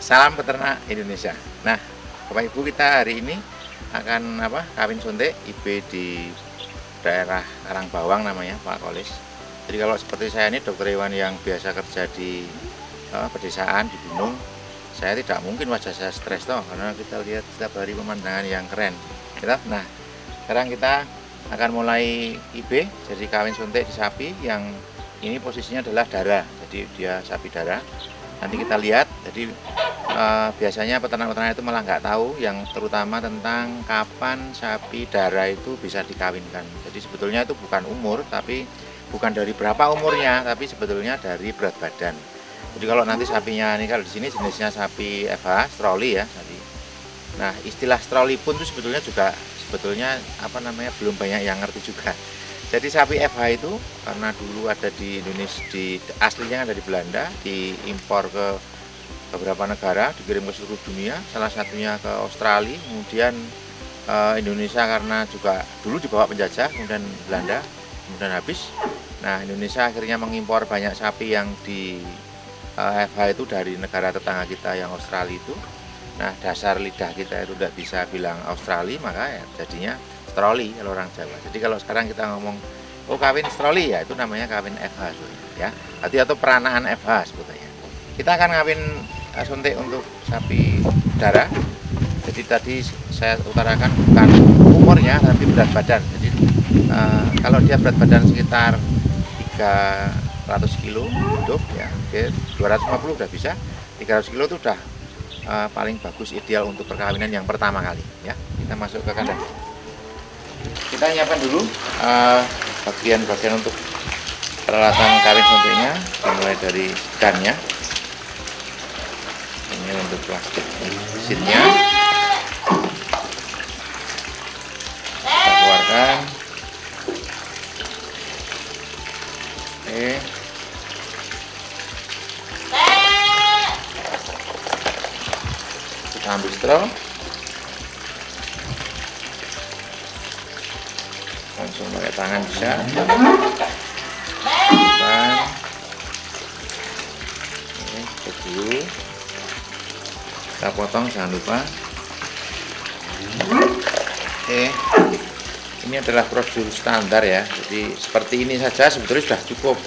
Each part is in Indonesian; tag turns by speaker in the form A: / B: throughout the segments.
A: Salam peternak Indonesia. Nah, Bapak Ibu, kita hari ini akan kawin suntik IB di daerah Karangbawang namanya, Pak Kolis. Jadi kalau seperti saya ini dokter hewan yang biasa kerja di pedesaan di gunung, saya tidak mungkin wajah saya stres toh, karena kita lihat setiap hari pemandangan yang keren. Nah, sekarang kita akan mulai IB, jadi kawin suntik di sapi yang ini posisinya adalah darah, jadi dia sapi darah. Nanti kita lihat, jadi biasanya peternak-peternak itu malah nggak tahu yang terutama tentang kapan sapi darah itu bisa dikawinkan. Jadi sebetulnya itu bukan umur, tapi bukan dari berapa umurnya, tapi sebetulnya dari berat badan. Jadi kalau nanti sapinya ini, kalau di sini jenisnya sapi FH, stroli ya. Nah, istilah stroli pun itu sebetulnya belum banyak yang ngerti juga. Jadi sapi FH itu karena dulu ada di Indonesia, aslinya ada di Belanda, diimpor ke beberapa negara, dikirim ke seluruh dunia, salah satunya ke Australia, kemudian Indonesia karena juga dulu dibawa penjajah, kemudian Belanda, kemudian habis. Nah, Indonesia akhirnya mengimpor banyak sapi yang di FH itu dari negara tetangga kita yang Australia itu. Nah, dasar lidah kita itu tidak bisa bilang Australia, maka ya jadinya stroli kalau orang Jawa. Jadi kalau sekarang kita ngomong kawin stroli, ya itu namanya kawin FH ya. Atau peranaan FH sebetulnya. Kita akan kawin suntik untuk sapi darah. Jadi tadi saya utarakan bukan umurnya tapi berat badan. Jadi kalau dia berat badan sekitar 300 kilo hidup ya, 250 udah bisa, 300 kilo itu udah paling bagus, ideal untuk perkawinan yang pertama kali ya. Kita masuk ke kandang. Kita nyiapkan dulu bagian-bagian untuk peralatan kawin suntiknya, mulai dari gannya, ini untuk plastik seatnya, kita keluarkan. Oke, kita ambil straw, langsung pakai tangan bisa. Cek dulu, kita potong, jangan lupa. Oke, ini adalah prosedur standar ya, jadi seperti ini saja sebetulnya sudah cukup.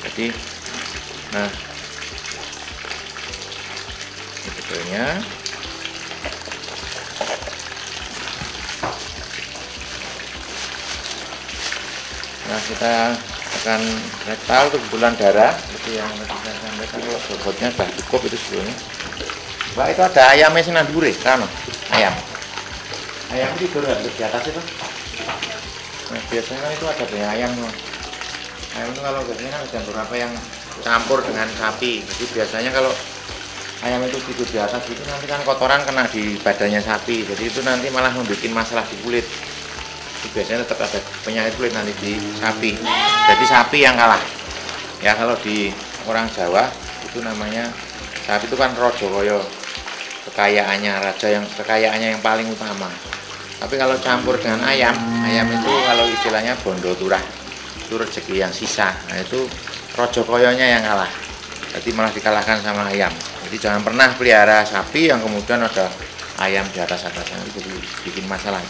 A: Jadi nah, ini detailnya. Nah, kita akan rektal untuk bulan darah, itu yang tadi saya sampaikan. Kalau bobotnya sudah cukup itu sebelumnya. Mbak, itu ada ayamnya sih nandure, kan? Ayam tidur nggak di atas itu? Nah, biasanya kan itu ada banyak ayam tuh. Ayam itu kalau biasanya kan ada beberapa yang campur dengan sapi. Jadi biasanya kalau ayam itu tidur di atas itu nanti kan kotoran kena di badannya sapi. Jadi itu nanti malah membuat masalah di kulit. Biasanya tetap ada penyakit kulit nanti di sapi. Jadi sapi yang kalah. Ya, kalau di orang Jawa itu namanya sapi itu kan rojo koyo kekayaannya yang paling utama. Tapi kalau campur dengan ayam itu kalau istilahnya bondo turah, itu rezeki yang sisa. Nah, itu rojo koyonya yang kalah. Jadi malah dikalahkan sama ayam. Jadi jangan pernah pelihara sapi yang kemudian ada ayam di atas-atasnya, itu jadi bikin masalah.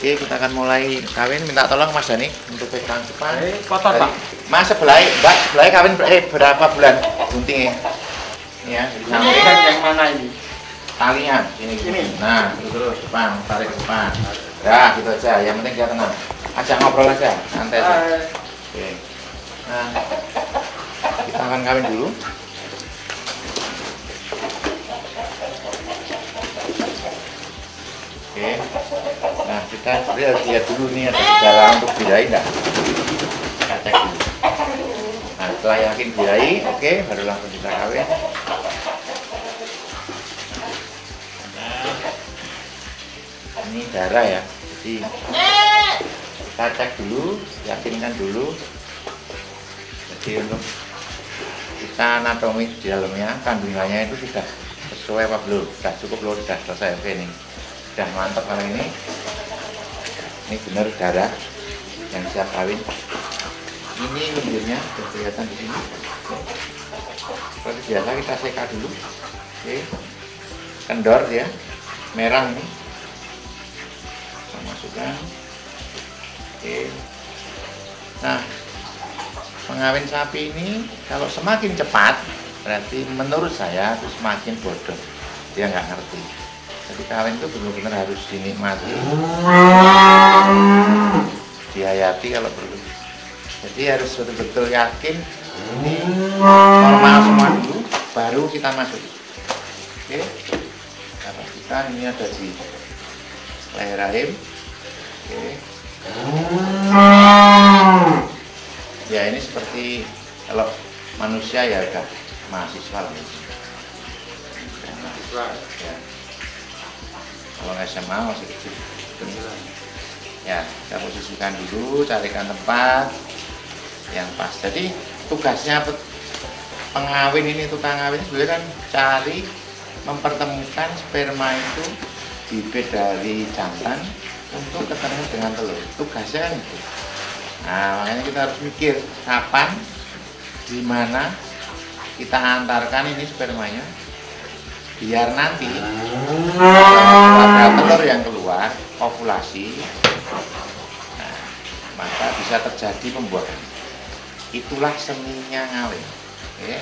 A: Oke, kita akan mulai kawin. Minta tolong Mas Dani untuk pegang depan.
B: Kotor, Pak.
A: Mas sebelah, Mbak sebelah kawin berapa bulan buntingnya? Ini ya, di samping.
B: Yang mana ini?
A: Talinya sini. Nah, terus depan, tarik ke depan. Ya, gitu aja. Yang penting dia tenang. Ajak ngobrol aja, santai aja. Oke. Nah, kita akan kawin dulu. Oke. Nah, kita lihat dulu nih ada gejala untuk birahi enggak? Kita cek dulu. Nah, setelah yakin birahi, oke, baru langsung kita kawin. Ini darah ya, jadi kita cek dulu, yakinkan dulu. Jadi untuk kita anatomi di dalamnya, kandungannya itu sudah sesuai apa belum? Sudah cukup belum? Sudah selesai. Oke, ini sudah mantap kalau ini benar darah yang siap kawin. Ini minggirnya sudah kelihatan di sini. Seperti biasa kita seka dulu. Oke. Kendor ya, merah ini. Kita masukkan. Oke. Nah, pengawin sapi ini kalau semakin cepat, berarti menurut saya itu semakin bodoh. Dia nggak ngerti. Jadi kawin itu benar-benar harus dinikmati, dihayati kalau perlu. Jadi harus betul-betul yakin ini normal semua dulu, baru kita masuk. Oke, kita pastikan ini ada di leher rahim. Oke. Ya ini seperti kalau manusia ya udah mahasiswa lah. Mahasiswa ya. Kalau SMA masih kecil. Ya, kita posisikan dulu, carikan tempat yang pas. Jadi tugasnya pengawin ini, tukang ngawin sebenarnya kan cari mempertemukan sperma itu bibit dari jantan untuk ketemu dengan telur. Tugasnya kan itu. Nah, makanya kita harus mikir kapan, di mana kita antarkan ini spermanya, biar nanti ada telur yang keluar, ovulasi, nah, maka bisa terjadi pembuahan. Itulah seninya ngawin. Oke.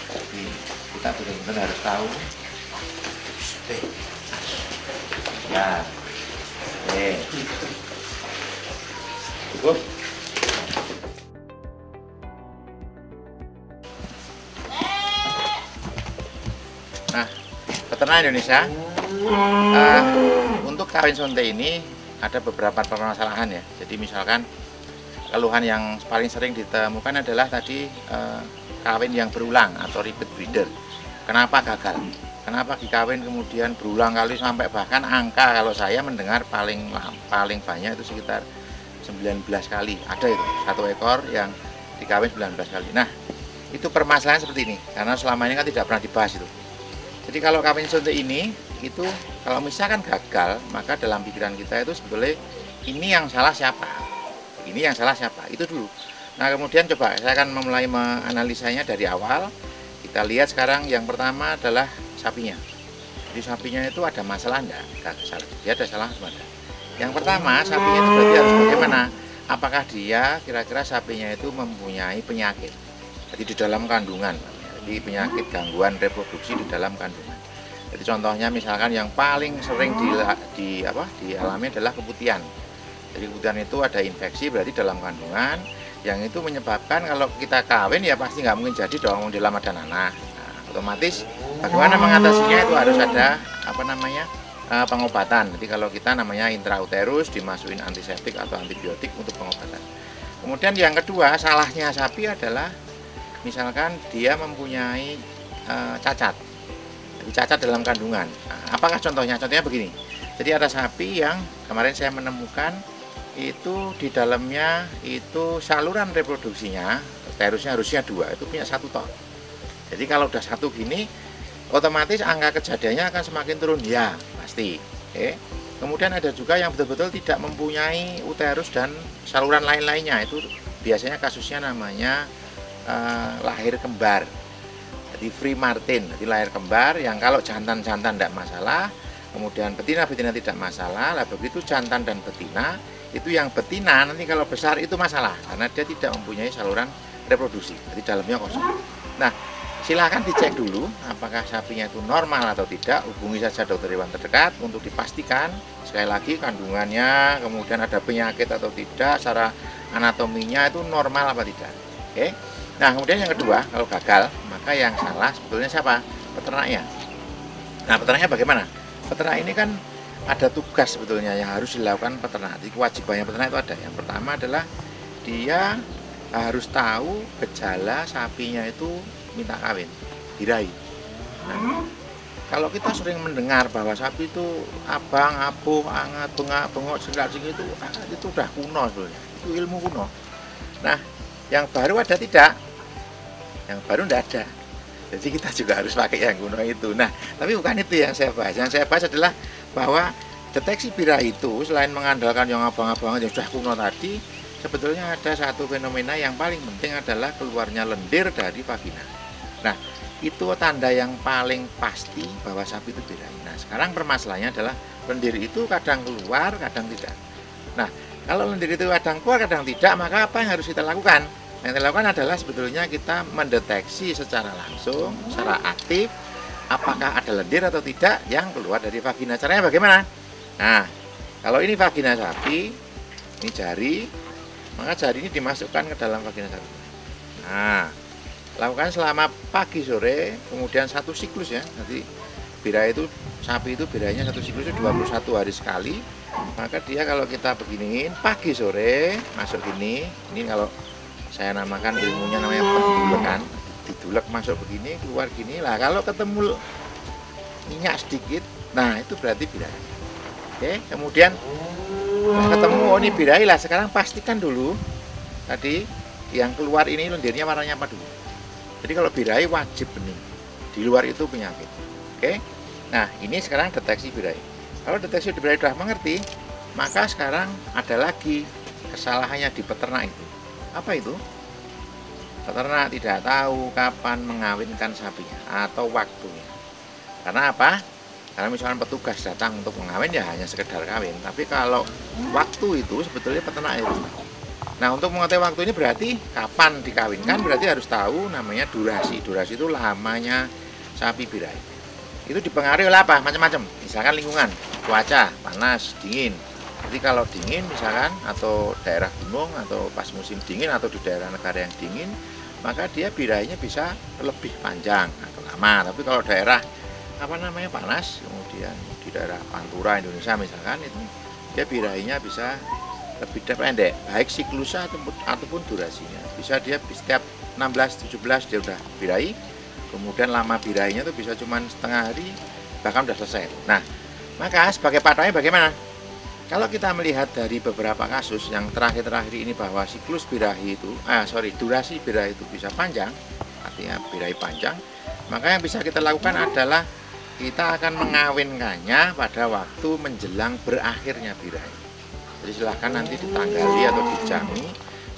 A: Jadi kita benar-benar harus tahu. Ya, oke. Cukup. Nah, peternak Indonesia untuk kawin sonte ini ada beberapa permasalahan ya. Jadi misalkan keluhan yang paling sering ditemukan adalah tadi kawin yang berulang atau repeat breeder. Kenapa gagal? Kenapa dikawin kemudian berulang kali sampai bahkan angka kalau saya mendengar paling banyak itu sekitar 19 kali. Ada itu satu ekor yang dikawin 19 kali. Nah, itu permasalahan seperti ini karena selama ini kan tidak pernah dibahas itu. Jadi kalau kawin sonte ini itu kalau misalkan gagal, maka dalam pikiran kita itu sebetulnya ini yang salah siapa? Ini yang salah siapa? Itu dulu. Nah, kemudian coba saya akan memulai menganalisanya dari awal. Kita lihat sekarang yang pertama adalah sapinya. Jadi sapinya itu ada masalah enggak? Dia ada salah sebenarnya. Yang pertama, sapinya itu berarti harus bagaimana? Apakah dia kira-kira sapinya itu mempunyai penyakit? Jadi di dalam kandungan. Jadi penyakit gangguan reproduksi di dalam kandungan. Jadi contohnya misalkan yang paling sering dialami adalah keputihan. Jadi keputihan itu ada infeksi berarti dalam kandungan yang itu menyebabkan kalau kita kawin ya pasti nggak mungkin jadi dong di dalam ada nanah. Nah, otomatis bagaimana mengatasinya itu harus ada pengobatan. Jadi kalau kita namanya intrauterus dimasukin antiseptik atau antibiotik untuk pengobatan. Kemudian yang kedua salahnya sapi adalah misalkan dia mempunyai cacat. Jadi cacat dalam kandungan. Nah, apakah contohnya? Contohnya begini. Jadi ada sapi yang kemarin saya menemukan itu di dalamnya itu saluran reproduksinya, uterusnya harusnya 2, itu punya 1 ton. Jadi kalau udah 1 gini, otomatis angka kejadiannya akan semakin turun ya pasti. Oke. Kemudian ada juga yang betul-betul tidak mempunyai uterus dan saluran lain-lainnya, itu biasanya kasusnya namanya lahir kembar. Jadi free Martin, jadi lahir kembar yang kalau jantan-jantan tidak masalah, kemudian betina-betina tidak masalah. Lah begitu jantan dan betina, itu yang betina nanti kalau besar itu masalah karena dia tidak mempunyai saluran reproduksi, jadi dalamnya kosong. Nah, silahkan dicek dulu apakah sapinya itu normal atau tidak. Hubungi saja dokter hewan terdekat untuk dipastikan sekali lagi kandungannya, kemudian ada penyakit atau tidak, secara anatominya itu normal apa tidak. Oke. Nah, kemudian yang kedua, kalau gagal maka yang salah sebetulnya siapa? Peternaknya. Nah, peternaknya bagaimana? Peternak ini kan ada tugas sebetulnya yang harus dilakukan peternak. Jadi kewajibannya peternak itu ada. Yang pertama adalah dia harus tahu gejala sapinya itu minta kawin, birahi. Nah, kalau kita sering mendengar bahwa sapi itu abang, apuh, angat, bengok, sengit itu udah kuno sebetulnya. Itu ilmu kuno. Nah, yang baru ada tidak? Yang baru tidak ada. Jadi kita juga harus pakai yang kuno itu. Nah, tapi bukan itu yang saya bahas. Yang saya bahas adalah bahwa deteksi birahi itu selain mengandalkan yang abang-abang yang sudah kuno tadi, sebetulnya ada satu fenomena yang paling penting adalah keluarnya lendir dari vagina. Nah, itu tanda yang paling pasti bahwa sapi itu birahi. Nah, sekarang permasalahannya adalah lendir itu kadang keluar, kadang tidak. Nah, kalau lendir itu kadang keluar, kadang tidak, maka apa yang harus kita lakukan? Yang kita lakukan adalah sebetulnya kita mendeteksi secara langsung, secara aktif, apakah ada lendir atau tidak yang keluar dari vagina. Caranya bagaimana? Nah, kalau ini vagina sapi, ini jari, maka jari ini dimasukkan ke dalam vagina sapi. Nah, lakukan selama pagi sore, kemudian satu siklus ya. Nanti birahi itu, sapi itu birahinya satu siklus itu 21 hari sekali. Maka dia kalau kita beginiin pagi sore masuk gini, ini kalau saya namakan ilmunya namanya pendulekan, didulek masuk begini, keluar gini lah. Kalau ketemu minyak sedikit, nah itu berarti birahi. Oke, kemudian ketemu oh ini birahi lah. Sekarang pastikan dulu tadi yang keluar ini lendirnya warnanya apa dulu. Jadi kalau birahi wajib bening, di luar itu penyakit. Oke, nah ini sekarang deteksi birahi. Kalau deteksi birahi sudah mengerti, maka sekarang ada lagi kesalahannya di peternak itu. Apa itu? Peternak tidak tahu kapan mengawinkan sapinya atau waktunya. Karena apa? Karena misalkan petugas datang untuk mengawin ya hanya sekedar kawin. Tapi kalau waktu itu sebetulnya peternak harus tahu. Nah, untuk mengetahui waktu ini berarti kapan dikawinkan, berarti harus tahu namanya durasi. Durasi itu lamanya sapi birahi. Itu dipengaruhi oleh apa? Macam-macam. Misalkan lingkungan, cuaca, panas, dingin. Jadi kalau dingin misalkan atau daerah gunung atau pas musim dingin atau di daerah negara yang dingin, maka dia birahinya bisa lebih panjang atau lama. Tapi kalau daerah panas, kemudian di daerah Pantura Indonesia misalkan itu dia birahinya bisa lebih pendek, baik siklusnya ataupun durasinya. Bisa dia setiap 16-17 dia udah birahi, kemudian lama birahinya itu bisa cuma setengah hari, bahkan udah selesai. Nah, maka sebagai patokannya bagaimana? Kalau kita melihat dari beberapa kasus yang terakhir-terakhir ini bahwa siklus birahi itu, durasi birahi itu bisa panjang, artinya birahi panjang, maka yang bisa kita lakukan adalah kita akan mengawinkannya pada waktu menjelang berakhirnya birahi. Jadi silahkan nanti ditanggali atau dijami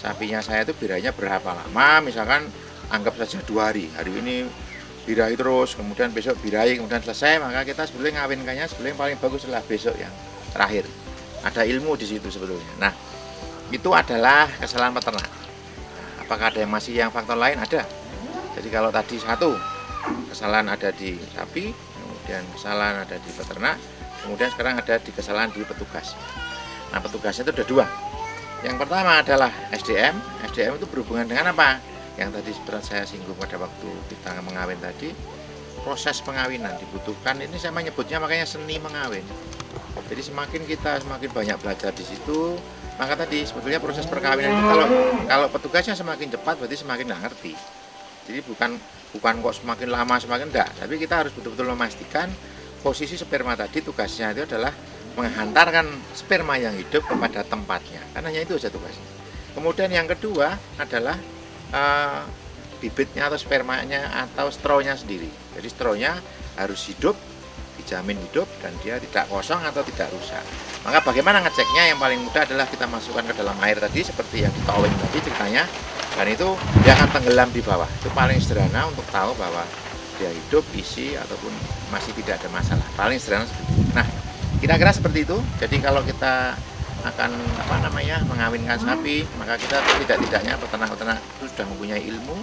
A: sapinya saya itu birahinya berapa lama, misalkan anggap saja 2 hari. Hari ini birahi terus, kemudian besok birahi, kemudian selesai, maka kita sebetulnya ngawinkannya sebetulnya paling bagus setelah besok yang terakhir. Ada ilmu di situ sebetulnya. Nah, itu adalah kesalahan peternak. Apakah ada yang masih yang faktor lain? Ada. Jadi kalau tadi satu kesalahan ada di sapi, kemudian kesalahan ada di peternak, kemudian sekarang ada di kesalahan di petugas. Nah, petugasnya itu ada 2. Yang pertama adalah SDM. SDM itu berhubungan dengan apa? Yang tadi seperti saya singgung pada waktu kita mengawin tadi, proses pengawinan dibutuhkan. Ini saya menyebutnya makanya seni mengawin. Jadi semakin banyak belajar di situ, maka tadi sebetulnya proses perkawinan itu kalau petugasnya semakin cepat berarti semakin nggak ngerti. Jadi bukan kok semakin lama semakin enggak, tapi kita harus betul-betul memastikan posisi sperma tadi tugasnya itu adalah menghantarkan sperma yang hidup kepada tempatnya. Kan hanya itu saja tugasnya. Kemudian yang kedua adalah bibitnya atau spermanya atau stronya sendiri. Jadi stronya harus hidup, dijamin hidup dan dia tidak kosong atau tidak rusak. Maka bagaimana ngeceknya? Yang paling mudah adalah kita masukkan ke dalam air tadi seperti yang di towing tadi ceritanya, dan itu dia akan tenggelam di bawah. Itu paling sederhana untuk tahu bahwa dia hidup, isi ataupun masih tidak ada masalah. Paling sederhana seperti itu. Nah, kira-kira seperti itu. Jadi kalau kita akan mengawinkan sapi, maka kita tidak-tidaknya peternak-peternak itu sudah mempunyai ilmu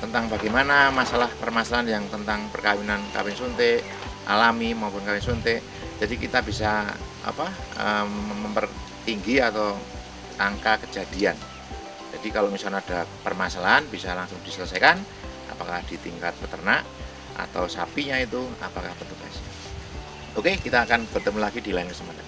A: tentang bagaimana permasalahan yang tentang perkawinan kawin suntik alami maupun kawin suntik. Jadi kita bisa mempertinggi atau angka kejadian. Jadi kalau misalnya ada permasalahan bisa langsung diselesaikan, apakah di tingkat peternak atau sapinya itu, apakah petugasnya. Oke, kita akan bertemu lagi di lain kesempatan.